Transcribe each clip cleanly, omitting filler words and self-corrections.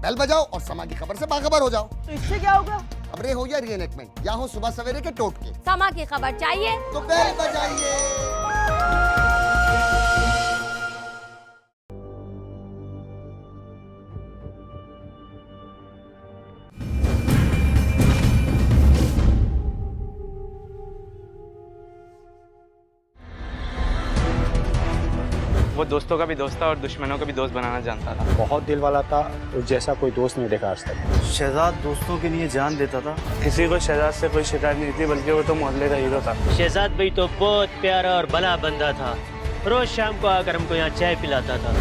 Bell बजाओ और समा की खबर से बाखबर हो जाओ। तो इससे क्या होगा? खबरें हो या रीएनेक्टमेंट या हो सुबह सवेरे के टोटके, समा की खबर चाहिए तो बेल बजाइए। वो दोस्तों का भी दोस्त था और दुश्मनों का भी दोस्त बनाना जानता था। बहुत दिल वाला था, उस जैसा कोई दोस्त नहीं देखा आज तक। शहजाद दोस्तों के लिए जान देता था। किसी को शहजाद से कोई शिकायत नहीं थी, बल्कि वो तो मोहल्ले का हीरो था। शहजाद भाई तो बहुत प्यारा और भला बंदा था। रोज शाम को आकर हमको यहाँ चाय पिलाता था।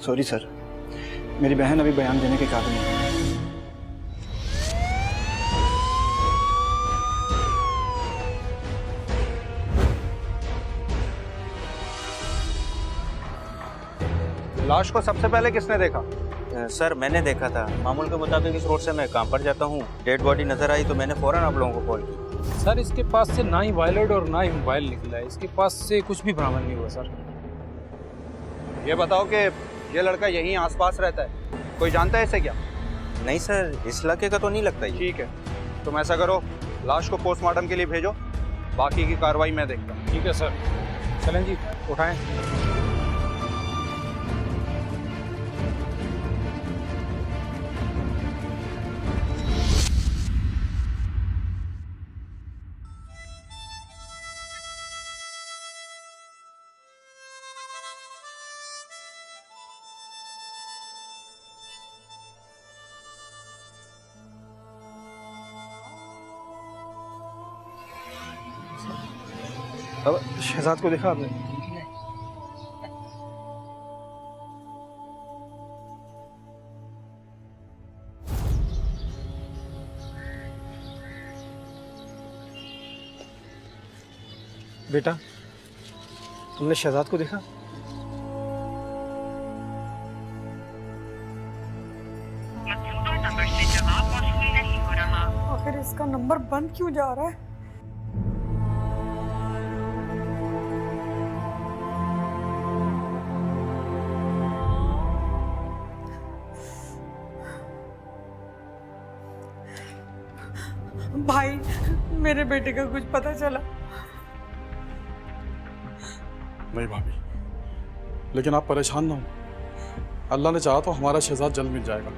सॉरी सर, मेरी बहन अभी बयान देने के काबिल नहीं है। लाश को सबसे पहले किसने देखा? सर मैंने देखा था। मामूल के मुताबिक इस रोड से मैं काम पर जाता हूँ। डेड बॉडी नजर आई तो मैंने फौरन आप लोगों को कॉल की। सर इसके पास से ना ही वॉलेट और ना ही मोबाइल निकला है। इसके पास से कुछ भी बरामद नहीं हुआ सर। ये बताओ कि ये लड़का यहीं आसपास रहता है, कोई जानता है इसे क्या? नहीं सर, इस इलाके का तो नहीं लगता। ठीक है, तुम ऐसा करो, लाश को पोस्टमार्टम के लिए भेजो, बाकी की कार्रवाई मैं देखता हूँ। ठीक है सर, चलें जी, उठाएं। अब शहजाद को देखा आपने? बेटा, तुमने शहजाद को देखा? आखिर इसका नंबर बंद क्यों जा रहा है? भाई, मेरे बेटे का कुछ पता चला? नहीं भाभी, लेकिन आप परेशान ना हो। अल्लाह ने चाहा तो हमारा शहजाद जल्द मिल जाएगा।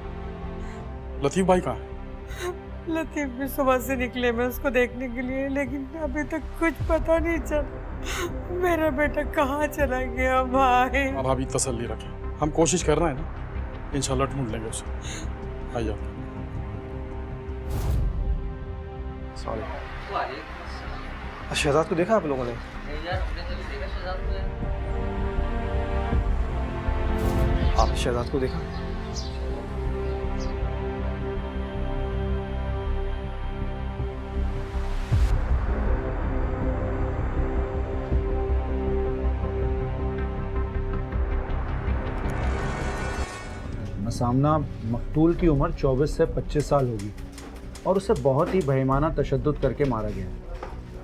लतीफ़ भाई कहाँ है? लतीफ भी सुबह से निकले मैं उसको देखने के लिए, लेकिन अभी तक कुछ पता नहीं चला। मेरा बेटा कहाँ चला गया भाई? अब भाभी तसल्ली रखें, हम कोशिश कर रहे हैं ना, इंशाल्लाह ढूंढ लेंगे उसे। आइए। सॉरी। शहजाद को देखा आप लोगों ने? आप शहजाद को देखा? सामना मकतूल की उम्र 24 से 25 साल होगी और उसे बहुत ही बेईमाना तशद्दुद करके मारा गया है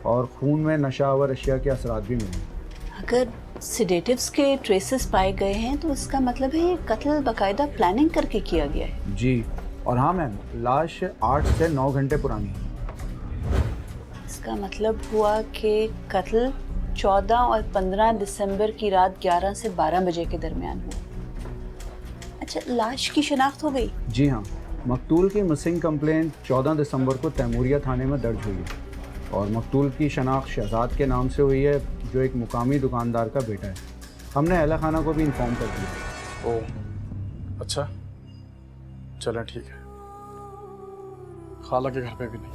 और खून में नशावर अशिया के असरात भी मिले। अगर सिडेटिव्स के ट्रेसेस पाए गए हैं तो इसका मतलब है ये कत्ल बाकायदा प्लानिंग करके किया गया है। जी, और हाँ मैम, लाश 8 से 9 घंटे पुरानी है। इसका मतलब हुआ कि कत्ल 14 और 15 दिसंबर की रात 11 से 12 बजे के दरमियान हुआ। अच्छा, लाश की शिनाख्त हो गई? जी हाँ, मकतूल की मिसिंग कंप्लेंट 14 दिसंबर को तैमूरिया थाने में दर्ज हुई है और मकतूल की शनाख्त शहजाद के नाम से हुई है, जो एक मुकामी दुकानदार का बेटा है। हमने अहला खाना को भी इन्फॉर्म कर दिया। ओह अच्छा, चलें ठीक है। खाला के घर पे भी नहीं।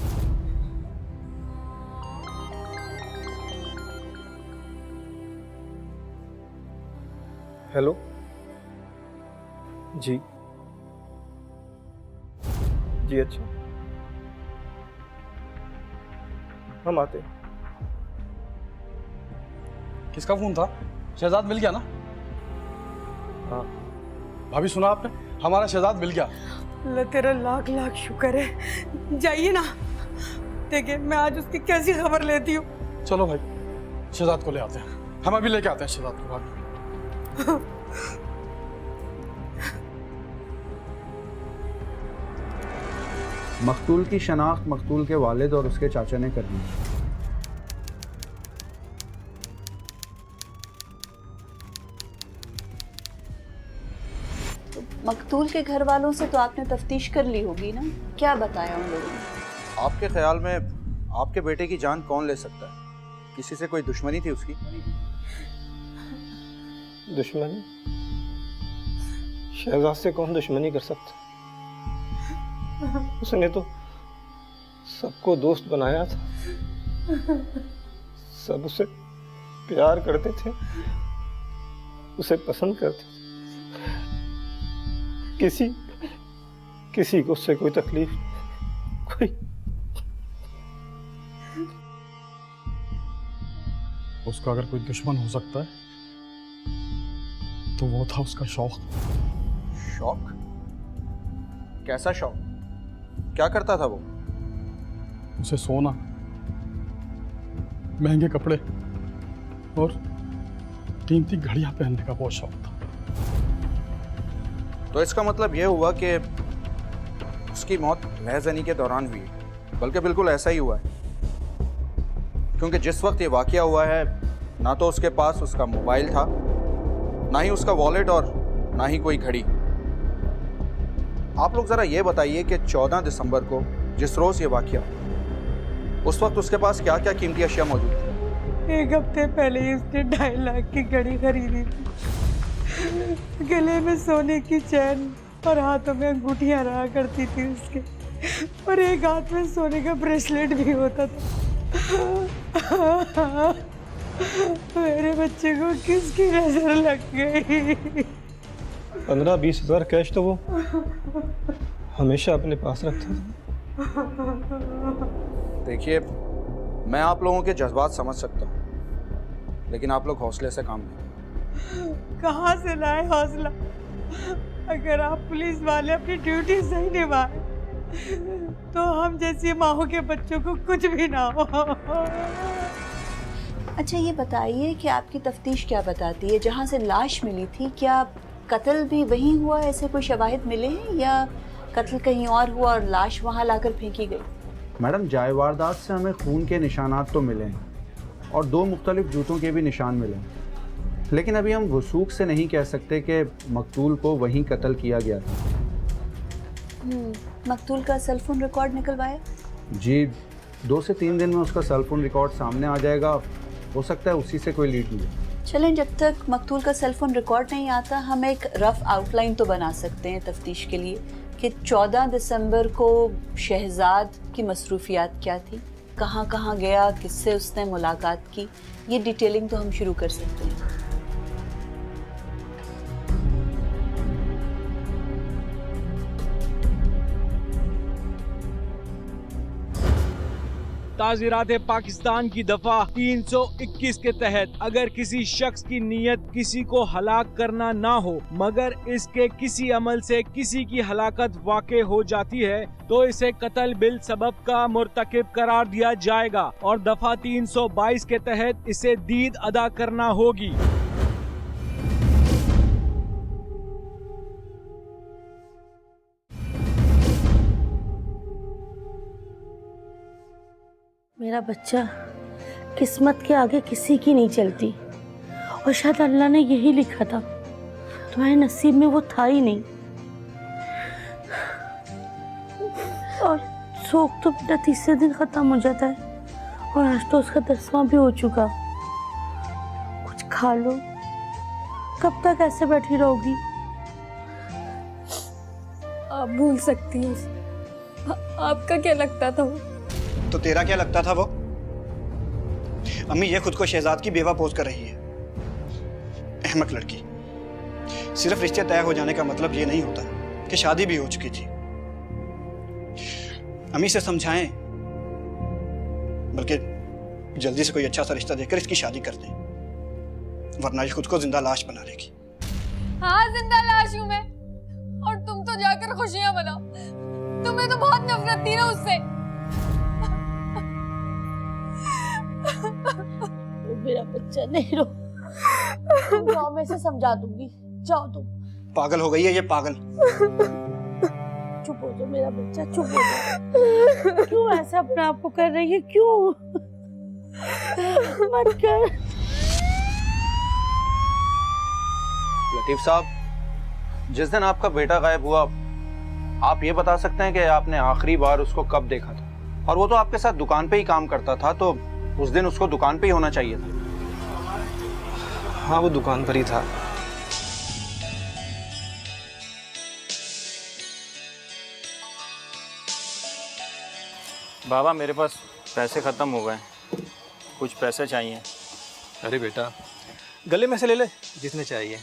हेलो जी जी, अच्छा हम आते हैं। किसका फोन था? शहजाद मिल गया ना? हाँ भाभी, सुना आपने? हमारा शहजाद मिल गया। अल्लाह तेरा लाख लाख शुक्र है। जाइए ना, देखिए मैं आज उसकी कैसी खबर लेती हूँ। चलो भाई, शहजाद को ले आते हैं। हम अभी लेके आते हैं शहजाद को। भाभी मकतूल की शनाख्त मकतूल के वालिद और उसके चाचा ने कर दी। तो मकतूल के घर वालों से तो आपने तफ्तीश कर ली होगी ना, क्या बताया उन लोगों ने? आपके ख्याल में आपके बेटे की जान कौन ले सकता है? किसी से कोई दुश्मनी थी उसकी? दुश्मनी? शहजाद से कौन दुश्मनी कर सकता? उसने तो सबको दोस्त बनाया था, सब उसे प्यार करते थे, उसे पसंद करते थे। किसी को उससे कोई तकलीफ, कोई। उसका अगर कोई दुश्मन हो सकता है तो वो था उसका शौक। शौक? कैसा शौक? क्या करता था वो? उसे सोना, महंगे कपड़े और कीमती घड़ियां पहनने का बहुत शौक था। तो इसका मतलब यह हुआ कि उसकी मौत महज़नी के दौरान हुई, बल्कि बिल्कुल ऐसा ही हुआ है, क्योंकि जिस वक्त ये वाकया हुआ है ना तो उसके पास उसका मोबाइल था, ना ही उसका वॉलेट और ना ही कोई घड़ी। आप लोग जरा ये बताइए कि 14 दिसंबर को जिस रोज ये वाकया, उस वक्त उसके पास क्या क्या कीमती अशिया मौजूद थी? 1 हफ्ते पहले ही उसने 2.5 लाख की घड़ी खरीदी थी। गले में सोने की चैन और हाथों में अंगूठियां रहा करती थी उसके, और एक हाथ में सोने का ब्रेसलेट भी होता था। मेरे बच्चे को किसकी नजर लग गई? 15-20 हज़ार कैश तो वो हमेशा अपने पास रखता था। देखिए, मैं आप लोगों के जज्बात समझ सकता हूँ, लेकिन आप लोग हौसले से काम लें। कहाँ से लाए हौसला? अगर आप पुलिस वाले अपनी ड्यूटी सही निभाए तो हम जैसी माओ के बच्चों को कुछ भी ना हो। अच्छा ये बताइए कि आपकी तफ्तीश क्या बताती है? जहाँ से लाश मिली थी, क्या कत्ल भी वहीं हुआ, ऐसे कोई शवाहिद मिले हैं, या कत्ल कहीं और हुआ और लाश वहाँ लाकर फेंकी गई? मैडम, जाए वारदात से हमें खून के निशानात तो मिले हैं और 2 मुख्तलिफ जूतों के भी निशान मिले हैं, लेकिन अभी हम वसूख से नहीं कह सकते कि मकतूल को वहीं कत्ल किया गया था। मकतूल का सेल फोन रिकॉर्ड निकलवाया? जी, 2 से 3 दिन में उसका सेल फोन रिकॉर्ड सामने आ जाएगा, हो सकता है उसी से कोई लीड मिले। चलें, जब तक मकतूल का सेल फोन रिकॉर्ड नहीं आता हम एक रफ आउटलाइन तो बना सकते हैं तफ्तीश के लिए कि 14 दिसंबर को शहजाद की मसरूफियात क्या थी, कहाँ कहाँ गया, किससे उसने मुलाकात की, ये डिटेलिंग तो हम शुरू कर सकते हैं। ताज़ीरात पाकिस्तान की दफा 321 के तहत अगर किसी शख्स की नीयत किसी को हलाक करना ना हो मगर इसके किसी अमल से किसी की हलाकत वाक़े हो जाती है तो इसे कत्ल बिल सबब का मुर्तकिब करार दिया जाएगा और दफा 322 के तहत इसे दीद अदा करना होगी। मेरा बच्चा किस्मत के आगे किसी की नहीं चलती और शायद अल्लाह ने यही लिखा था, तुम्हारे नसीब में वो था ही नहीं। और शौक तो बेटा 30 दिन ख़त्म हो जाता है और आज तो उसका 10वां भी हो चुका। कुछ खा लो, कब तक ऐसे बैठी रहोगी? आप भूल सकती हैं, आपका क्या लगता था वो? तो तेरा क्या लगता था वो? अम्मी ये खुद को शहजाद की बेवा पोज कर रही है। अहमक लड़की। सिर्फ रिश्ते तय हो जाने का मतलब ये नहीं होता कि शादी भी हो चुकी थी। अम्मी से समझाएं, बल्कि जल्दी से कोई अच्छा सा रिश्ता देकर इसकी शादी कर दें, वरना ये खुद को जिंदा लाश बना लेगी। हाँ, जिंदा लाश हूं मैं, और तुम तो जाकर खुशियां मनाओ। तुम्हें तो बहुत नफरत थी ना उससे। मेरा बच्चा नहीं रो, गाँव में से समझा दूंगी, जाओ तुम। पागल हो गई है ये, पागल। चुप हो जाओ मेरा मेरा बच्चा, चुप हो जा। क्यों ऐसा अपने आप को कर रही है, क्यों? मत कर। लतीफ साहब, जिस दिन आपका बेटा गायब हुआ, आप ये बता सकते हैं कि आपने आखिरी बार उसको कब देखा था? और वो तो आपके साथ दुकान पे ही काम करता था, तो उस दिन उसको दुकान पे ही होना चाहिए था। हाँ, वो दुकान पर ही था। बाबा, मेरे पास पैसे ख़त्म हो गए, कुछ पैसे चाहिए। अरे बेटा, गले में से ले ले जितने चाहिए।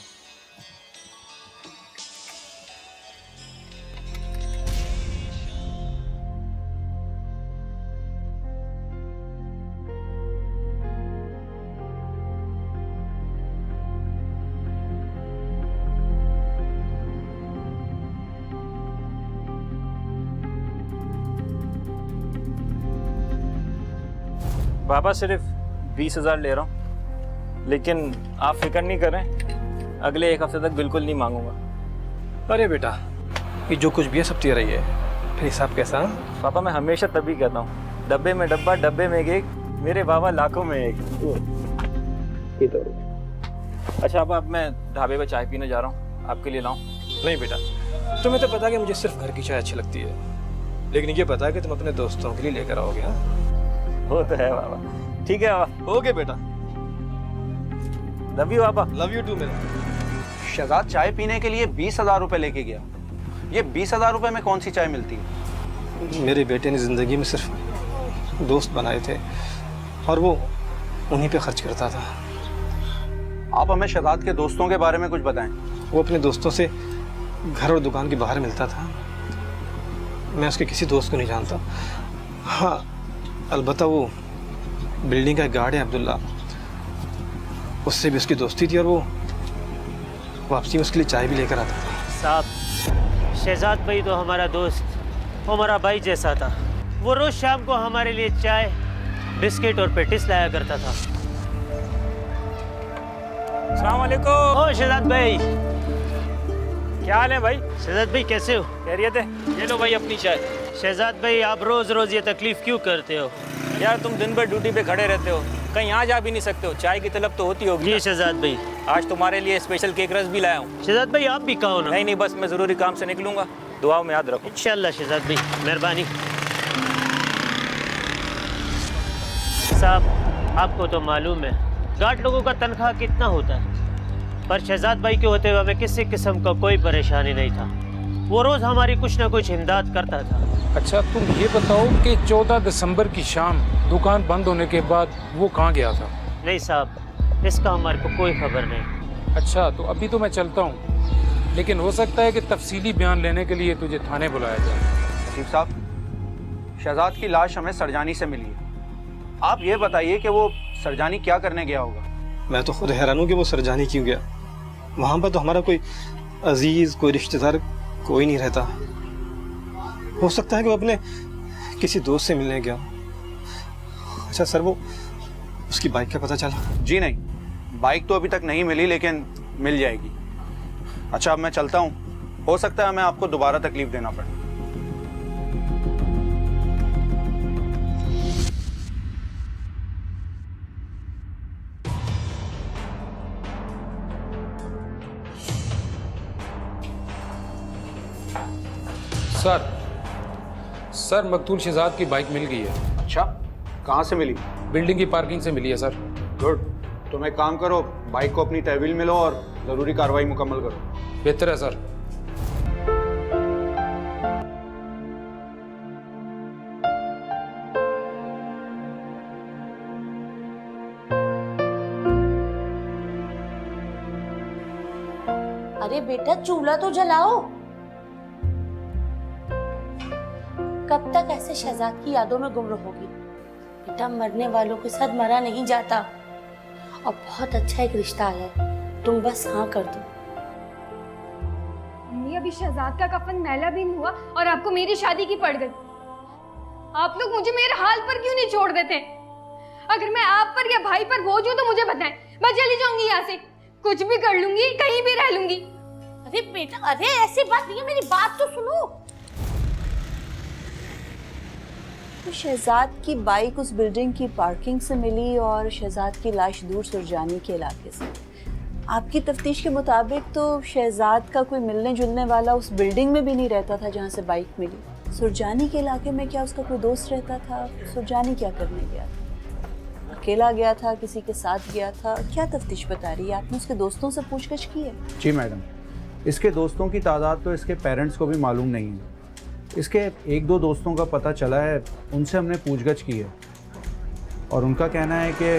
बाबा, सिर्फ 20,000 ले रहा हूँ, लेकिन आप फिक्र नहीं करें, अगले 1 हफ्ते तक बिल्कुल नहीं मांगूंगा। अरे बेटा, ये जो कुछ भी है सब तेरा ही है, फिर हिसाब कैसा? पापा, मैं हमेशा तभी कहता हूँ, डब्बे में डब्बा, डब्बे में एक, मेरे बाबा लाखों में एक। अच्छा अब मैं ढाबे पे चाय पीने जा रहा हूँ, आपके लिए लाऊं? नहीं बेटा, तुम्हें तो पता है कि मुझे सिर्फ घर की चाय अच्छी लगती है, लेकिन ये पता है कि तुम अपने दोस्तों के लिए लेकर आओगे। हाँ, वो तो है बाबा। ठीक है बाबा। ओके बेटा, लव यू बाबा। लव यू टू मेरा। शहजाद चाय पीने के लिए 20,000 रुपए लेके गया। ये 20,000 रुपए में कौन सी चाय मिलती है? मेरे बेटे ने ज़िंदगी में सिर्फ दोस्त बनाए थे और वो उन्हीं पे खर्च करता था। आप हमें शहजाद के दोस्तों के बारे में कुछ बताएं। वो अपने दोस्तों से घर और दुकान के बाहर मिलता था। मैं उसके किसी दोस्त को नहीं जानता। हाँ, अलबत्ता वो बिल्डिंग का गार्ड है अब्दुल्ला, उससे भी उसकी दोस्ती थी और वो वापसी में उसके लिए चाय भी लेकर आता था। साहब, शहजाद भाई तो हमारा दोस्त, हमारा भाई जैसा था। वो रोज शाम को हमारे लिए चाय, बिस्किट और पेटिस लाया करता था। अस्सलाम वालेकुम। ओ शहजाद भाई, क्या हाल है भाई? शहजाद भाई कैसे हो? खैरियत है? ये लो भाई अपनी चाय। शहजाद भाई, आप रोज रोज ये तकलीफ क्यों करते हो? यार तुम दिन भर ड्यूटी पे खड़े रहते हो, कहीं आ जा भी नहीं सकते हो, चाय की तलब तो होती होगी। जी शहजाद भाई। आज तुम्हारे लिए स्पेशल केक रस भी लाया हूँ। शहजाद भाई आप भी कहो ना। नहीं, बस मैं ज़रूरी काम से निकलूंगा, दुआओं में याद रखो। इंशाल्लाह शहजाद भाई, मेहरबानी। साहब, आपको तो मालूम है गार्ड लोगों का तनख्वाह कितना होता है, पर शहजाद भाई के होते हुए हमें किसी किस्म का कोई परेशानी नहीं था। वो रोज़ हमारी कुछ ना कुछ इमदाद करता था। अच्छा, तुम ये बताओ कि 14 दिसंबर की शाम दुकान बंद होने के बाद वो कहाँ गया था? नहीं साहब, इसका हमारे को कोई खबर नहीं। अच्छा, तो अभी तो मैं चलता हूँ, लेकिन हो सकता है कि तफसीली बयान लेने के लिए तुझे थाने बुलाया जाए। लतीफ साहब, शहजाद की लाश हमें सरजानी से मिली है। आप ये बताइए कि वो सरजानी क्या करने गया होगा? मैं तो खुद हैरान हूँ कि वो सरजानी क्यों गया। वहाँ पर तो हमारा कोई अजीज, कोई रिश्तेदार कोई नहीं रहता। हो सकता है कि वो अपने किसी दोस्त से मिलने गया। अच्छा सर, वो उसकी बाइक का पता चला? जी नहीं, बाइक तो अभी तक नहीं मिली, लेकिन मिल जाएगी। अच्छा अब मैं चलता हूँ, हो सकता है मैं आपको दोबारा तकलीफ देना पड़े। सर, मकतूल शहजाद की बाइक मिल गई है। अच्छा, कहाँ से मिली? बिल्डिंग की पार्किंग से मिली है सर। गुड। तुम एक काम करो, बाइक को अपनी तहवील में लो और ज़रूरी कार्रवाई मुकम्मल करो। बेहतर है सर। अरे बेटा, चूल्हा तो जलाओ। कब तक ऐसे शहजाद की यादों में गुम रहोगी? बेटा, मरने वालों के साथ मरा नहीं जाता, और बहुत अच्छा एक रिश्ता आया है, तुम बस हाँ कर दो। मम्मी, अभी शहजाद का कफन मैला भी नहीं हुआ और आपको मेरी शादी की पड़ गई। आप लोग मुझे मेरे हाल पर क्यों नहीं छोड़ देते? अगर मैं आप पर या भाई पर बोझ हूं तो मुझे बताएं, मैं चली जाऊंगी यहाँ से, कुछ भी कर लूंगी, कहीं भी रह लूंगी। अरे बेटा, अरे ऐसी बात नहीं है, मेरी बात तो सुनो। तो शहजाद की बाइक उस बिल्डिंग की पार्किंग से मिली और शहजाद की लाश दूर सुरजानी के इलाके से। आपकी तफ्तीश के मुताबिक तो शहजाद का कोई मिलने जुलने वाला उस बिल्डिंग में भी नहीं रहता था जहाँ से बाइक मिली। सुरजानी के इलाके में क्या उसका कोई दोस्त रहता था? सुरजानी क्या करने गया था? अकेला गया था, किसी के साथ गया था? क्या तफ्तीश बता रही है? आपने उसके दोस्तों से पूछताछ की है? जी मैडम, इसके दोस्तों की तादाद तो इसके पेरेंट्स को भी मालूम नहीं है। इसके एक दो दोस्तों का पता चला है, उनसे हमने पूछगछ की है और उनका कहना है कि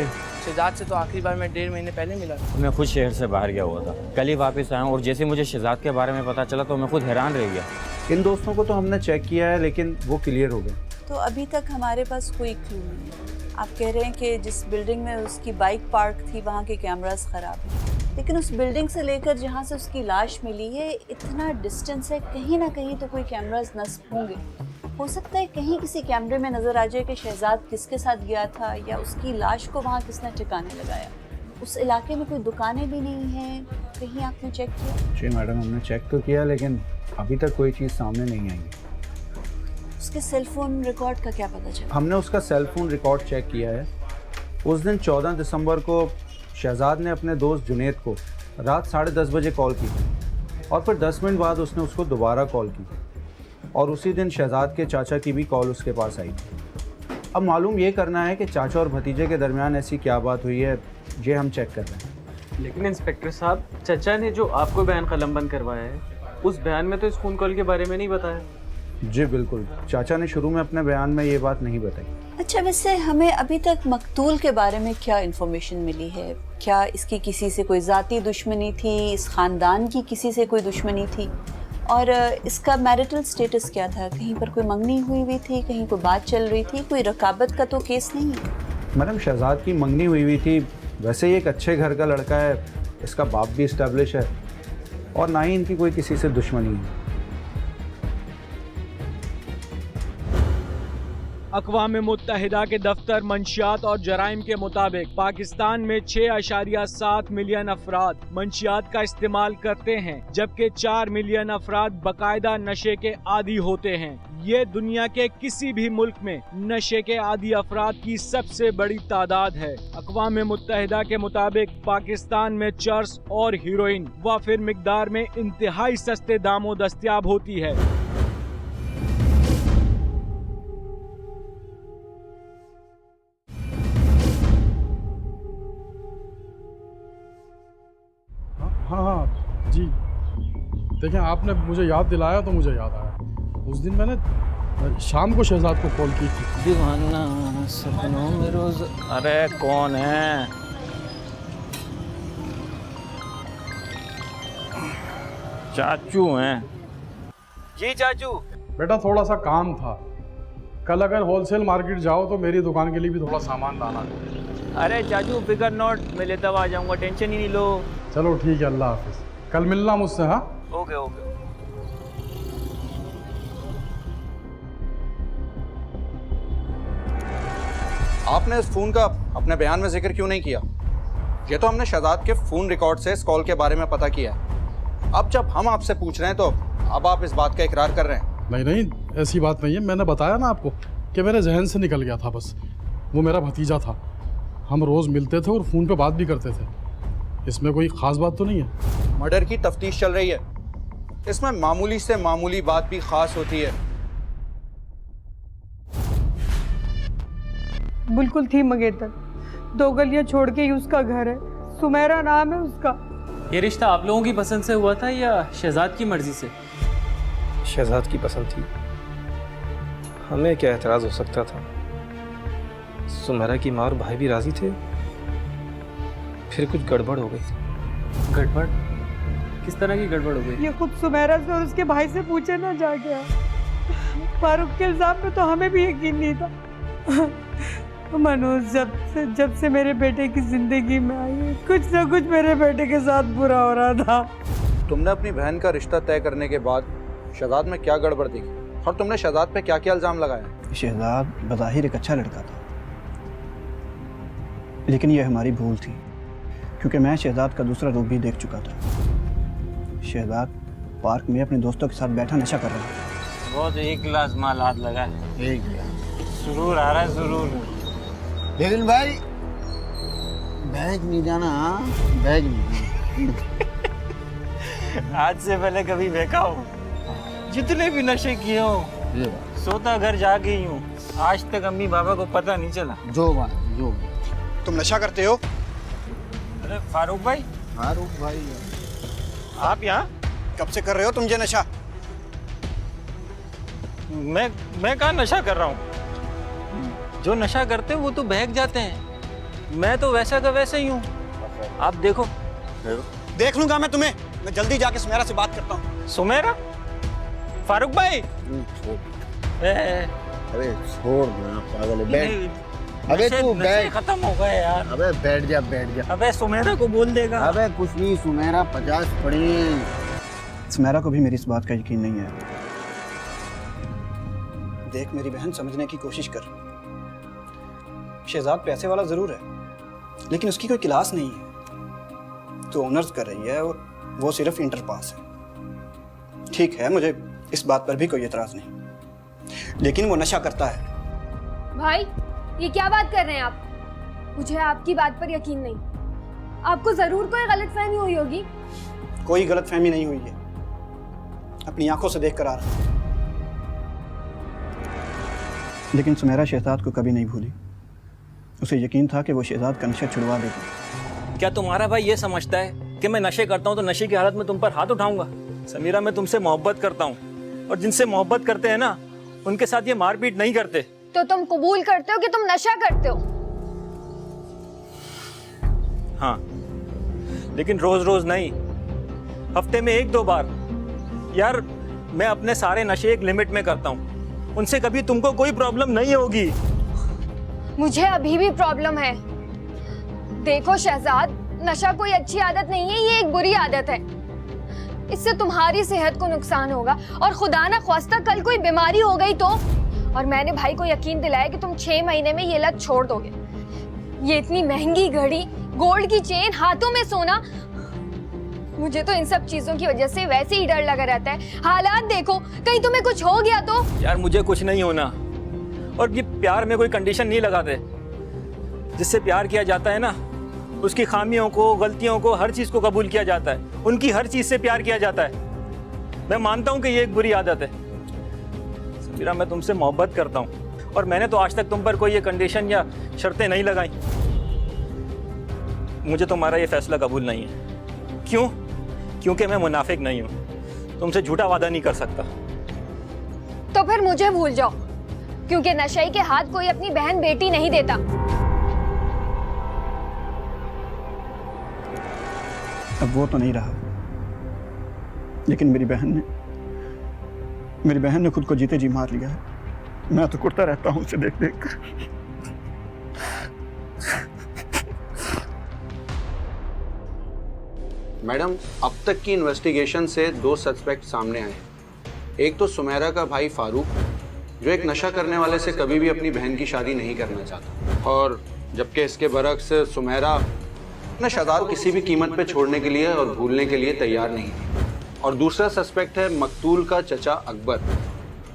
शहजाद से तो आखिरी बार मैं 1.5 महीने पहले मिला। मैं खुद शहर से बाहर गया हुआ था, कल ही वापस आया हूँ और जैसे मुझे शहजाद के बारे में पता चला तो मैं खुद हैरान रह गया। इन दोस्तों को तो हमने चेक किया है लेकिन वो क्लियर हो गए। तो अभी तक हमारे पास कोई क्लू नहीं है। आप कह रहे हैं कि जिस बिल्डिंग में उसकी बाइक पार्क थी वहाँ के कैमरास ख़राब हैं, लेकिन उस बिल्डिंग से लेकर जहाँ से उसकी लाश मिली है इतना डिस्टेंस है, कहीं ना कहीं तो कोई कैमरास नस्ब होंगे। हो सकता है कहीं किसी कैमरे में नज़र आ जाए कि शहजाद किसके साथ गया था या उसकी लाश को वहाँ किसने ठिकाने लगाया। उस इलाके में कोई दुकानें भी नहीं हैं, कहीं आपने चेक किया? जी मैडम, हमने चेक तो किया लेकिन अभी तक कोई चीज़ सामने नहीं आई। उसके सेल फोन रिकॉर्ड का क्या पता चला? हमने उसका सेल फोन रिकॉर्ड चेक किया है। उस दिन 14 दिसंबर को शहजाद ने अपने दोस्त जुनेद को रात 10:30 बजे कॉल की और फिर 10 मिनट बाद उसने उसको दोबारा कॉल की और उसी दिन शहजाद के चाचा की भी कॉल उसके पास आई। अब मालूम ये करना है कि चाचा और भतीजे के दरमियान ऐसी क्या बात हुई है, ये हम चेक कर रहे हैं। लेकिन इंस्पेक्टर साहब, चचा ने जो आपको बयान कलमबंद करवाया है उस बयान में तो इस फ़ोन कॉल के बारे में नहीं बताया। जी बिल्कुल, चाचा ने शुरू में अपने बयान में ये बात नहीं बताई। अच्छा, वैसे हमें अभी तक मकतूल के बारे में क्या इन्फॉर्मेशन मिली है? क्या इसकी किसी से कोई ज़ाती दुश्मनी थी, इस ख़ानदान की किसी से कोई दुश्मनी थी, और इसका मैरिटल स्टेटस क्या था? कहीं पर कोई मंगनी हुई थी, कहीं कोई बात चल रही थी? कोई रकाबत का तो केस नहीं है? मैडम, शहजाद की मंगनी हुई थी। वैसे ही एक अच्छे घर का लड़का है, इसका बाप भी इस्टेब्लिश है और ना ही इनकी कोई किसी से दुश्मनी है। अक़वाम मुत्तहिदा के दफ्तर मंशियात और जराइम के मुताबिक पाकिस्तान में 6.7 मिलियन अफराद मंशियात का इस्तेमाल करते हैं, जबकि 4 मिलियन अफराद बाकायदा नशे के आदी होते हैं। ये दुनिया के किसी भी मुल्क में नशे के आदी अफराद की सबसे बड़ी तादाद है। अक़वाम मुत्तहिदा के मुताबिक पाकिस्तान में चर्स और हीरोइन वाफिर मिकदार में इंतहाई सस्ते दामों दस्तयाब होती है। हाँ जी, देखें आपने मुझे याद दिलाया तो मुझे याद आया। उस दिन मैंने शाम को शहजाद को कॉल की थी। दीवाना सपनों में रोज। अरे कौन है? चाचू हैं। जी चाचू। बेटा थोड़ा सा काम था, कल अगर होलसेल मार्केट जाओ तो मेरी दुकान के लिए भी थोड़ा सामान लाना है। अरे चाचू फिकर नॉट, मैं लेता हुआ आ जाऊंगा, टेंशन ही नहीं लो। चलो ठीक है, अल्लाह हाफिज, कल मिलना मुझसे। हाँ ओके ओके। आपने इस फ़ोन का अपने बयान में जिक्र क्यों नहीं किया? ये तो हमने शहजाद के फ़ोन रिकॉर्ड से इस कॉल के बारे में पता किया है। अब जब हम आपसे पूछ रहे हैं तो अब आप इस बात का इकरार कर रहे हैं। नहीं, ऐसी बात नहीं है। मैंने बताया ना आपको कि मेरे जहन से निकल गया था बस। वो मेरा भतीजा था, हम रोज़ मिलते थे और फ़ोन पे बात भी करते थे। इसमें कोई ख़ास बात तो नहीं है। मर्डर की तफ्तीश चल रही है, इसमें मामूली से मामूली बात भी ख़ास होती है। बिल्कुल थी मंगेतर, 2 गलियां छोड़ के ही उसका घर है। सुमेरा नाम है उसका। ये रिश्ता आप लोगों की पसंद से हुआ था या शहजाद की मर्जी से? शहजाद की पसंद थी, हमें क्या एतराज़ हो सकता था? सुमेरा की माँ और भाई भी राज़ी थे, फिर कुछ गड़बड़ हो गई। गड़बड़? किस तरह की गड़बड़ हो गई? ये खुद सुमेरा से और उसके भाई से पूछे ना जा गया। फारूक के इल्जाम पे तो हमें भी यकीन नहीं था। मनोज, जब से मेरे बेटे की जिंदगी में आई है, कुछ ना कुछ मेरे बेटे के साथ बुरा हो रहा था। तुमने अपनी बहन का रिश्ता तय करने के बाद शहजाद में क्या गड़बड़ देखी और तुमने शहजाद पे क्या क्या इल्ज़ाम लगाया? शहजाद बज़ाहिर एक अच्छा लड़का था, लेकिन यह हमारी भूल थी क्योंकि मैं शहजाद का दूसरा रूप भी देख चुका था। शहजाद पार्क में अपने दोस्तों के साथ बैठा नशा कर रहा था। वो तो 1 गिलास माल हाथ लगा। एक गिलास सुरूर आ रहा है, सुरूर। लेकिन भाई बैग नहीं जाना, हाँ? बैग नहीं आज से पहले कभी देखा हो? जितने भी नशे किए हो, सोता घर जा गई हूँ, आज तक अम्मी बाबा को पता नहीं चला। जो बात जो तुम नशा करते हो? अरे फारूक भाई। फारूक भाई आप यहाँ कब से कर रहे हो तुम ये नशा? मैं कहाँ नशा कर रहा हूँ? जो नशा करते हैं वो तो बहक जाते हैं, मैं तो वैसा का वैसा ही हूँ। आप देखो। देख लूंगा मैं तुम्हें, मैं जल्दी जाके सुमेरा से बात करता हूँ। सुमेरा? फारूक भाई। अरे छोड़ ना पागल है, बैठ। अबे तू बैठ। खत्म हो गए यार। अबे बैठ जा। अबे सुमेरा को बोल देगा। अबे कुछ नहीं, सुमेरा 50 पड़ी। सुमेरा को भी मेरी इस बात का यकीन नहीं है। देख मेरी बहन, समझने की कोशिश कर। शहजाद पैसे वाला जरूर है, लेकिन उसकी कोई क्लास नहीं है। तो ऑनर्स कर रही है और वो सिर्फ इंटर पास है। ठीक है, मुझे इस बात पर भी कोई एतराज नहीं, लेकिन वो नशा करता है। भाई ये क्या बात कर रहे हैं आप? मुझे आपकी बात पर यकीन नहीं। आपको जरूर कोई गलतफहमी हुई होगी। कोई गलतफहमी नहीं हुई है, अपनी आंखों से देख कर आ रहा हूं। लेकिन सुमेरा शहजाद को कभी नहीं भूली। उसे यकीन था कि वो शहजाद का नशा छुड़वा देगी। क्या तुम्हारा भाई ये समझता है कि मैं नशे करता हूँ तो नशे की हालत में तुम पर हाथ उठाऊंगा? समीरा, मैं तुमसे मोहब्बत करता हूँ, और जिनसे मोहब्बत करते हैं ना, उनके साथ ये मारपीट नहीं करते। तो तुम कबूल करते हो कि तुम नशा करते हो? हाँ, लेकिन रोज रोज नहीं, हफ्ते में 1-2 बार। यार मैं अपने सारे नशे एक लिमिट में करता हूँ, उनसे कभी तुमको कोई प्रॉब्लम नहीं होगी। मुझे अभी भी प्रॉब्लम है। देखो शहजाद, नशा कोई अच्छी आदत नहीं है, ये एक बुरी आदत है। इससे तुम्हारी सेहत को नुकसान होगा, और खुदा ना ख्वास्ता कल कोई बीमारी हो गई तो। और मैंने भाई को यकीन दिलाया कि तुम 6 महीने में ये लत छोड़ दोगे। ये इतनी महंगी घड़ी, गोल्ड की चेन, हाथों में सोना, मुझे तो इन सब चीजों की वजह से वैसे ही डर लगा रहता है। हालात देखो, कहीं तुम्हें कुछ हो गया तो। यार मुझे कुछ नहीं होना, और ये प्यार में कोई कंडीशन नहीं लगाते। जिससे प्यार किया जाता है ना, उसकी खामियों को, गलतियों को, हर चीज को कबूल किया जाता है। उनकी हर चीज से प्यार किया जाता है। मैं मानता हूँ कि ये एक बुरी आदत है। समीरा, मैं तुमसे मोहब्बत करता हूँ, और मैंने तो आज तक तुम पर कोई ये कंडीशन या शर्तें नहीं लगाई। मुझे तुम्हारा ये फैसला कबूल नहीं है। क्यों? क्योंकि मैं मुनाफिक नहीं हूँ, तुमसे झूठा वादा नहीं कर सकता। तो फिर मुझे भूल जाओ, क्योंकि नशे के हाथ कोई अपनी बहन बेटी नहीं देता। अब वो तो नहीं रहा, लेकिन मेरी बहन ने खुद को जीते जी मार लिया है। मैं तो कुटता रहता हूँ उसे देख देख कर। मैडम, अब तक की इन्वेस्टिगेशन से 2 सस्पेक्ट सामने आए हैं। एक तो सुमेरा का भाई फारूक, जो एक नशा करने वाले से कभी भी अपनी बहन की शादी नहीं करना चाहता, और जबकि इसके बरक्स सुमेरा ने शहजाद को किसी भी कीमत पे छोड़ने के लिए और भूलने के लिए तैयार नहीं थी। और दूसरा सस्पेक्ट है मकतूल का चचा अकबर।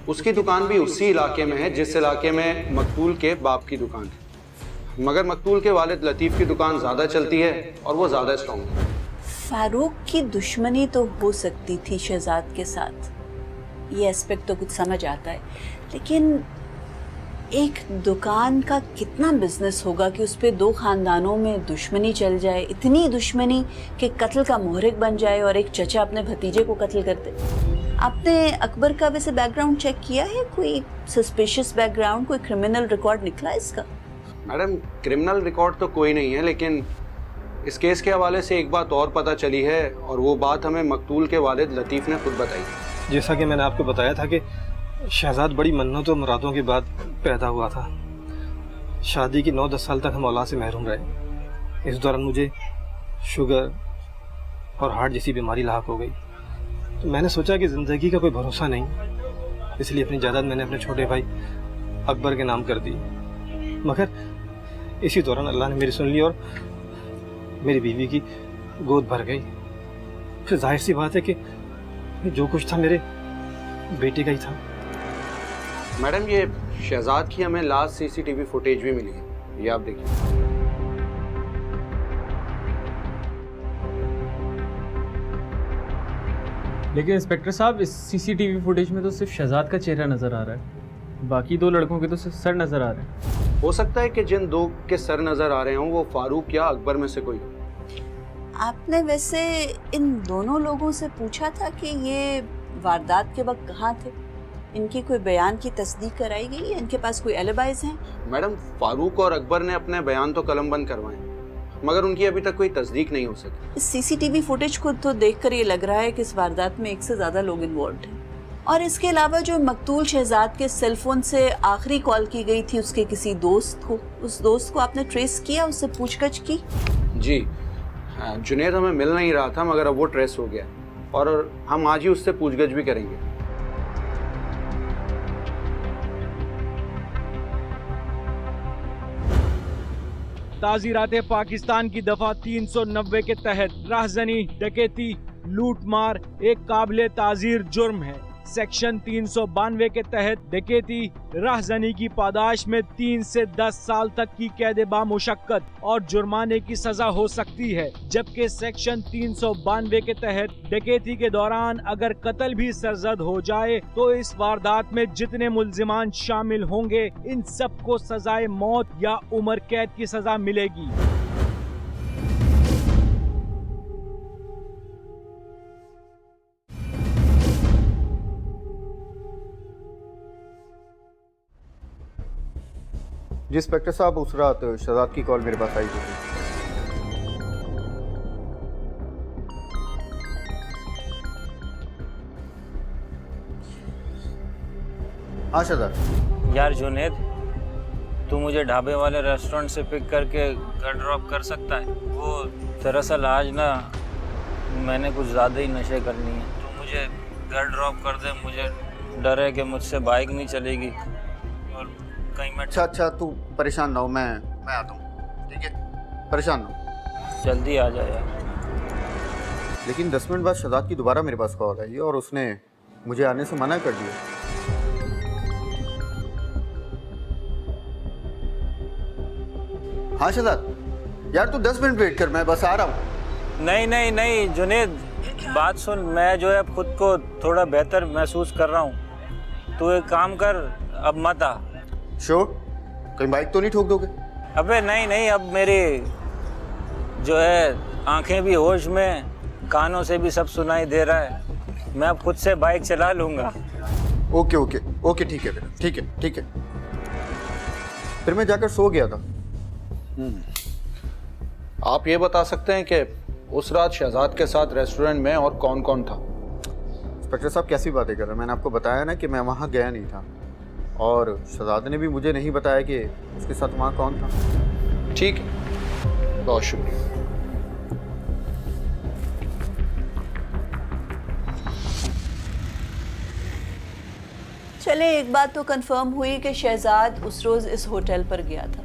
उसकी दुकान भी उसी इलाके में है जिस इलाके में मकतूल के बाप की दुकान है, मगर मकतूल के वालिद लतीफ़ की दुकान ज़्यादा चलती है और वो ज़्यादा स्ट्रॉन्ग है। फारूक की दुश्मनी तो हो सकती थी शहजाद के साथ, ये एस्पेक्ट तो कुछ समझ आता है, लेकिन एक दुकान का कितना बिजनेस होगा कि उस पे 2 खानदानों में दुश्मनी चल जाए, इतनी दुश्मनी कि कत्ल का मोहरिक बन जाए और एक चचा अपने भतीजे को कत्ल कर दे। आपने अकबर का वैसे बैकग्राउंड चेक किया है? कोई सस्पिशियस बैकग्राउंड, कोई क्रिमिनल रिकॉर्ड निकला इसका? मैडम, क्रिमिनल रिकॉर्ड तो कोई नहीं है, लेकिन इस केस के हवाले से एक बात और पता चली है, और वो बात हमें मकतूल के वालिद लतीफ़ ने खुद बताई। जैसा कि मैंने आपको बताया था कि शहजाद बड़ी मन्नतों और मुरादों के बाद पैदा हुआ था। शादी की 9-10 साल तक हम औलाद से महरूम रहे। इस दौरान मुझे शुगर और हार्ट जैसी बीमारी लाहक हो गई। तो मैंने सोचा कि ज़िंदगी का कोई भरोसा नहीं, इसलिए अपनी जायदाद मैंने अपने छोटे भाई अकबर के नाम कर दी। मगर इसी दौरान अल्लाह ने मेरी सुन ली और मेरी बीवी की गोद भर गई। फिर जाहिर सी बात है कि जो कुछ था मेरे बेटे का ही था। मैडम, ये शहजाद की हमें लास्ट सीसीटीवी फुटेज भी मिली है, ये आप देखिए। लेकिन इंस्पेक्टर साहब, इस सीसीटीवी फुटेज में तो सिर्फ शहजाद का चेहरा नज़र आ रहा है, बाकी दो लड़कों के तो सिर्फ सर नज़र आ रहे हैं। हो सकता है कि जिन दो के सर नज़र आ रहे हों वो फारूक या अकबर में से कोई हो। आपने वैसे इन दोनों लोगों से पूछा था कि ये वारदात के वक्त कहाँ थे? इनकी कोई बयान की तस्दीक कराई गई है? इनके पास कोई एलिबाइज हैं? मैडम, फारूक और अकबर ने अपने बयान तो कलमबंद करवाए, मगर उनकी अभी तक कोई तस्दीक नहीं हो सकी। इस सीसीटीवी फुटेज को तो देखकर ये लग रहा है कि इस वारदात में एक से ज्यादा लोग इन्वॉल्व हैं। और इसके अलावा जो मकतूल शहजाद के सेलफोन से आखिरी कॉल की गई थी उसके किसी दोस्त को, उस दोस्त को आपने ट्रेस किया, उससे पूछताछ की? जी हाँ, जुनेद हमें मिल नहीं रहा था, मगर अब वो ट्रेस हो गया और हम आज ही उससे पूछगछ भी करेंगे। ताज़ीराते पाकिस्तान की दफा 390 के तहत राहजनी, डकैती, लूटमार एक काबिले ताज़ीर जुर्म है। सेक्शन 392 के तहत डकैती, राहजनी की पादाश में 3 से 10 साल तक की कैद बामुशक्कत और जुर्माने की सजा हो सकती है, जबकि सेक्शन 392 के तहत डकैती के दौरान अगर कत्ल भी सरजद हो जाए तो इस वारदात में जितने मुल्जिमान शामिल होंगे इन सबको सजाए मौत या उम्र कैद की सजा मिलेगी। जी इंस्पेक्टर साहब, उस रात शहजाद की कॉल मेरे पास आई थी। हाँ शहजाद। यार जुनेद, तू मुझे ढाबे वाले रेस्टोरेंट से पिक करके घर ड्रॉप कर सकता है? वो दरअसल आज ना मैंने कुछ ज़्यादा ही नशे करनी है, तो मुझे घर ड्रॉप कर दे। मुझे डर है कि मुझसे बाइक नहीं चलेगी और कहीं मैं। अच्छा, तू परेशान ना हो, मैं आता हूँ, ठीक है? परेशान ना हो, जल्दी आ जाए यार। लेकिन 10 मिनट बाद शहजाद की दोबारा मेरे पास कॉल आई और उसने मुझे आने से मना कर दिया। हाँ शहजाद, यार तू 10 मिनट वेट कर, मैं बस आ रहा हूँ। नहीं जुनेद, बात सुन। मैं जो है खुद को थोड़ा बेहतर महसूस कर रहा हूँ। तू एक काम कर, अब मत आ। श्योर? कहीं बाइक तो नहीं ठोक दोगे? अबे नहीं, अब मेरी जो है आंखें भी होश में, कानों से भी सब सुनाई दे रहा है। मैं अब खुद से बाइक चला लूँगा। ओके, ठीक है बेटा, ठीक है। फिर मैं जाकर सो गया था। आप ये बता सकते हैं कि उस रात शहजाद के साथ रेस्टोरेंट में और कौन कौन था? इंस्पेक्टर साहब, कैसी बातें कर रहे हैं? मैंने आपको बताया ना कि मैं वहाँ गया नहीं था और शहजाद ने भी मुझे नहीं बताया कि उसके साथ वहाँ कौन था। ठीक है, बहुत शुक्रिया। चले, एक बात तो कंफर्म हुई कि शहजाद उस रोज़ इस होटल पर गया था।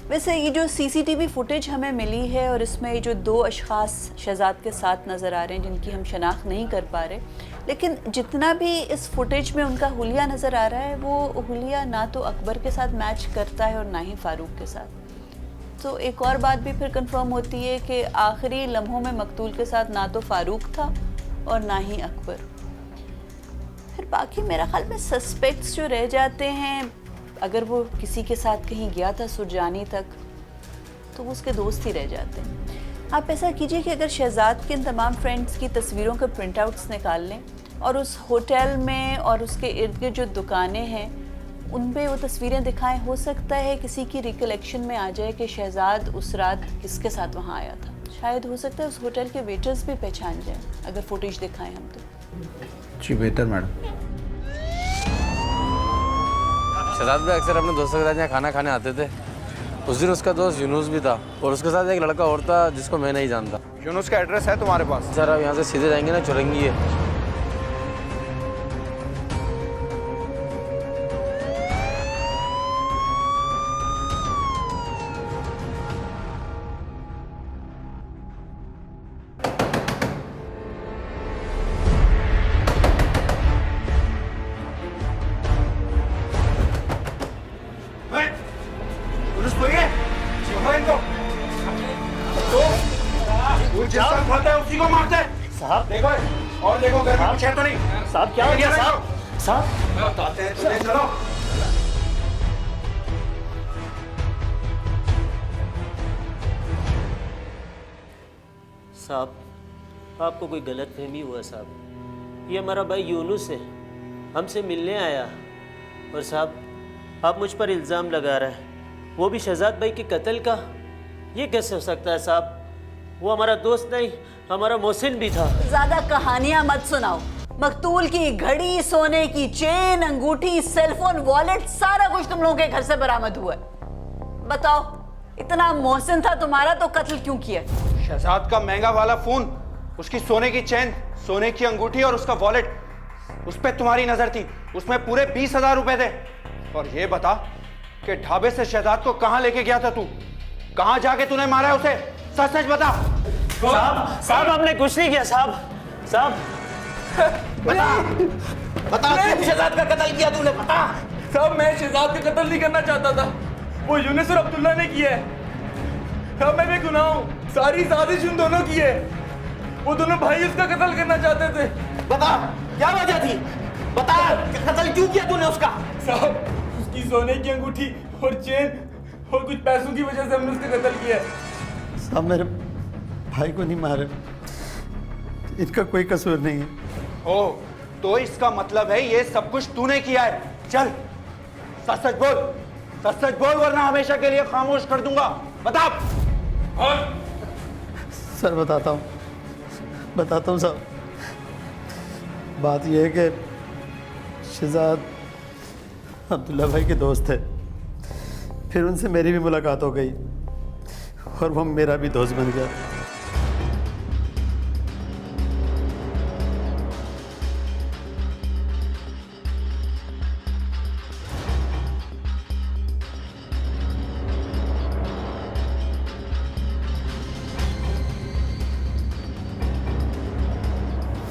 वैसे ये जो सीसीटीवी फुटेज हमें मिली है और इसमें ये जो 2 अशख़ास शहजाद के साथ नज़र आ रहे हैं जिनकी हम शनाख्त नहीं कर पा रहे, लेकिन जितना भी इस फुटेज में उनका हुलिया नज़र आ रहा है वो हुलिया ना तो अकबर के साथ मैच करता है और ना ही फारूक के साथ। तो एक और बात भी फिर कंफर्म होती है कि आखिरी लम्हों में मकतूल के साथ ना तो फारूक था और ना ही अकबर। फिर बाकी मेरा ख्याल में सस्पेक्ट्स जो रह जाते हैं, अगर वो किसी के साथ कहीं गया था सुरजानी तक, तो वो उसके दोस्त ही रह जाते हैं। आप ऐसा कीजिए कि अगर शहजाद के इन तमाम फ्रेंड्स की तस्वीरों के प्रिंट आउट्स निकाल लें और उस होटल में और उसके इर्द गिर्द जो दुकानें हैं उन पे वो तस्वीरें दिखाएं। हो सकता है किसी की रिकलेक्शन में आ जाए कि शहजाद उस रात किसके साथ वहाँ आया था। शायद हो सकता है उस होटल के वेटर्स भी पहचान जाएं अगर फुटेज दिखाएं हम तो। जी बेहतर मैडम। शहजाद भी अक्सर अपने दोस्तों के साथ यहाँ खाना खाने आते थे। उस दिन उसका दोस्त यूनुस भी था और उसके साथ एक लड़का और था जिसको मैं नहीं जानता। यूनुस का एड्रेस है तुम्हारे पास? सर आप यहाँ से सीधे जाएंगे ना, चुरंगी है। साहब देखो और देखो घर में कुछ है तो नहीं। साहब क्या हो गया साहब? साहब बताते हैं तुम्हें, चलो। साहब आपको कोई गलत फहमी हुआ साहब। ये हमारा भाई यूनुस है, हमसे मिलने आया। और साहब आप मुझ पर इल्ज़ाम लगा रहे हैं, वो भी शहजाद भाई के कत्ल का। ये कैसे हो सकता है साहब? वो हमारा दोस्त नहीं, हमारा मोहसिन भी था। ज्यादा कहानियां मत सुनाओ। मकतूल की घड़ी, सोने की चेन, अंगूठी, सेलफोन, वॉलेट, सारा कुछ तुम लोगों के घर से बरामद हुआ है। बताओ, इतना मोहसिन था तुम्हारा तो कत्ल क्यों किया? शहजाद का महंगा वाला फोन, उसकी सोने की चेन, सोने की अंगूठी और उसका वॉलेट, उस पर तुम्हारी नजर थी। उसमें पूरे 20,000 रुपए थे। और ये बता कि ढाबे से शहजाद को कहां लेके गया था तू? कहां जाके तूने मारा है उसे? सच सच बता। साहब हमने कुछ नहीं किया साहब। साहब बता बता, शहजाद का कत्ल किया तूने? बता। साहब मैं शहजाद का कत्ल नहीं करना चाहता था, वो यूनुस और अब्दुल्ला ने किया है। साहब मैं बेगुनाह हूँ, सारी साजिश उन दोनों की है। वो दोनों भाई उसका कत्ल करना चाहते थे। बता क्या वजह थी? बता कत्ल क्यों किया तूने उसका? साहब उसकी सोने की अंगूठी और चेन और कुछ पैसों की वजह से हमने उसका कत्ल किया है। साहब मेरे भाई को नहीं मारे, इनका कोई कसूर नहीं है। ओ, तो इसका मतलब है ये सब कुछ तूने किया है। चल सच सच बोल, सच सच बोल, वरना हमेशा के लिए खामोश कर दूंगा। बता। सर बताता हूँ साहब। बात यह है कि शहजाद अब्दुल्ला भाई के दोस्त थे, फिर उनसे मेरी भी मुलाकात हो गई और वो मेरा भी दोस्त बन गया।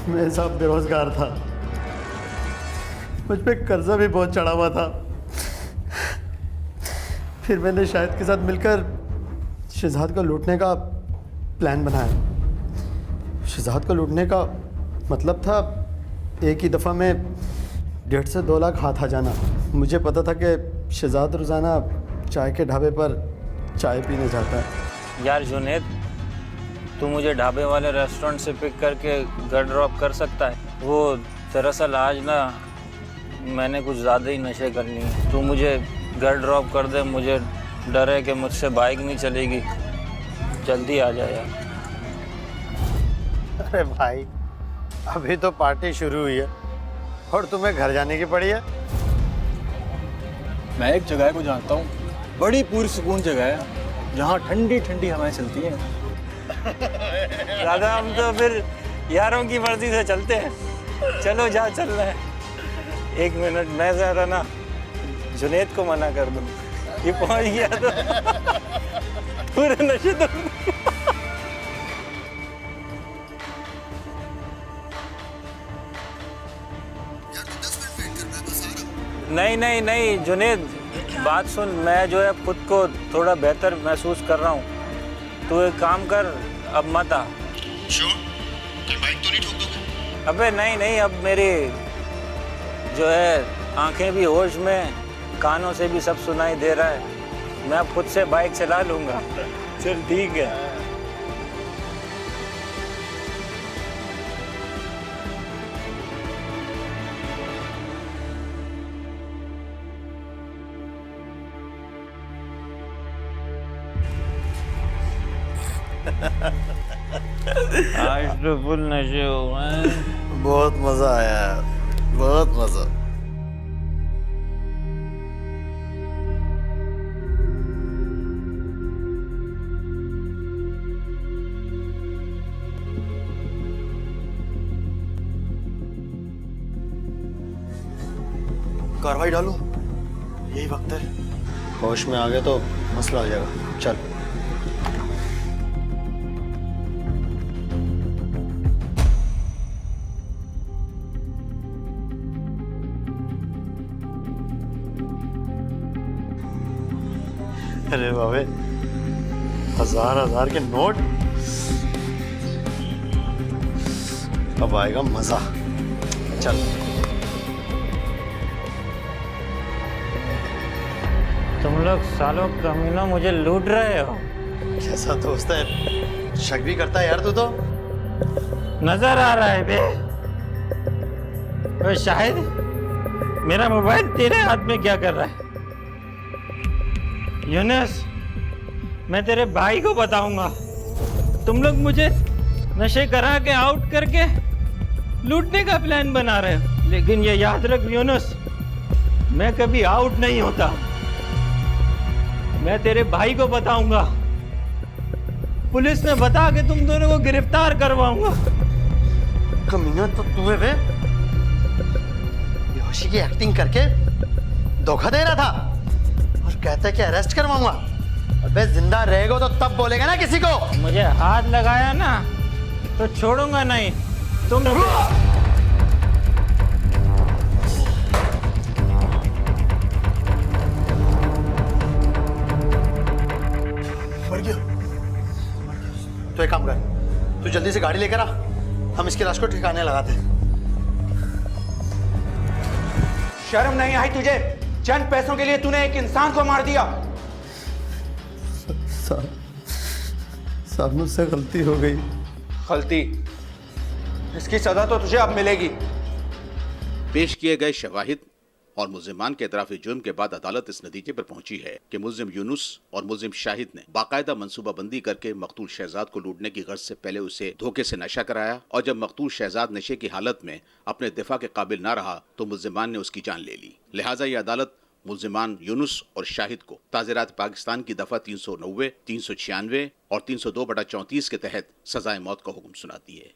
मैं साहब बेरोजगार था, मुझ पे कर्जा भी बहुत चढ़ा हुआ था। फिर मैंने शाहिद के साथ मिलकर शहजाद को लूटने का प्लान बनाया। शहजाद को लूटने का मतलब था एक ही दफ़ा में 1.5 से 2 लाख हाथ आ जाना। मुझे पता था कि शहजाद रोज़ाना चाय के ढाबे पर चाय पीने जाता है। यार जुनेद, तू मुझे ढाबे वाले रेस्टोरेंट से पिक करके घर ड्रॉप कर सकता है? वो दरअसल आज ना मैंने कुछ ज़्यादा ही नशे कर लिए हैं। तू मुझे घर ड्रॉप कर दे, मुझे डर है कि मुझसे बाइक नहीं चलेगी। जल्दी आ जा यार। अरे भाई, अभी तो पार्टी शुरू हुई है और तुम्हें घर जाने की पड़ी है। मैं एक जगह को जानता हूँ, बड़ी पुरसुकून जगह है जहाँ ठंडी ठंडी हवाएं चलती हैं। दादा हम तो फिर यारों की मर्जी से चलते हैं। चलो जा, चल रहा है। 1 मिनट, मैं ज़रा ना जुनेद को मना कर दूँ, ये पहुँच गया तो पूरे नशे तो। नहीं नहीं नहीं जुनेद, बात सुन, मैं जो है खुद को थोड़ा बेहतर महसूस कर रहा हूँ। तू एक काम कर, अब मत आ। बाइक तो नहीं ठोक दोगे? अबे नहीं नहीं, अब मेरी जो है आंखें भी होश में, कानों से भी सब सुनाई दे रहा है। मैं अब खुद से बाइक चला लूँगा। चल ठीक है। आज तो फुल नशे हुए हैं। बहुत मजा आया यार, बहुत मजा। कार्रवाई डालूं? यही वक्त है। होश में आ गए तो मसला आ जाएगा। चल। अरे बाबे, 1000 के नोट। अब आएगा मजा। चल। तुम लोग सालों कमीनों मुझे लूट रहे हो। कैसा दोस्त है, शक भी करता है यार तू तो। नजर आ रहा है बे। ओए शाहिद, मेरा मोबाइल तेरे हाथ में क्या कर रहा है? यूनुस, मैं तेरे भाई को बताऊंगा। तुम लोग मुझे नशे करा के आउट करके लूटने का प्लान बना रहे हो, लेकिन ये याद रख यूनुस, मैं कभी आउट नहीं होता। मैं तेरे भाई को बताऊंगा, पुलिस में बता के तुम दोनों को गिरफ्तार करवाऊंगा। कमीना तो तू है बे, बेहोशी की एक्टिंग करके धोखा दे रहा था और कहता है कि अरेस्ट करवाऊंगा। अबे जिंदा रहेगा तो तब बोलेगा ना किसी को। मुझे हाथ लगाया ना तो छोड़ूंगा नहीं। तुम तो एक काम कर, तू जल्दी से गाड़ी लेकर आ, हम इसकी लाश को ठिकाने लगाते हैं। शर्म नहीं आई तुझे? चंद पैसों के लिए तूने एक इंसान को मार दिया। साहब मुझसे गलती हो गई। गलती? इसकी सजा तो तुझे अब मिलेगी। पेश किए गए शवाहिद और मुल्जिमान के इतराफ़ी जुर्म के बाद अदालत इस नतीजे पर पहुंची है कि मुल्जिम यूनुस और मुल्जिम शाहिद ने बाकायदा मंसूबाबंदी करके मकतूल शहजाद को लूटने की गर्ज से पहले उसे धोखे से नशा कराया, और जब मकतूल शहजाद नशे की हालत में अपने दिफा के काबिल न रहा तो मुल्जिमान ने उसकी जान ले ली। लिहाजा ये अदालत मुल्जिमान यूनुस और शाहिद को ताज़ीरात पाकिस्तान की दफ़ा 390, 396 और 302/34 के तहत सजाए मौत का हुक्म सुनाती है।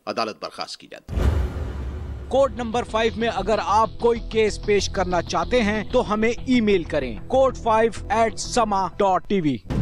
अदालत बर्खास्त की जाती है। कोड नंबर 5 में अगर आप कोई केस पेश करना चाहते हैं तो हमें ईमेल करें code5@sama.tv।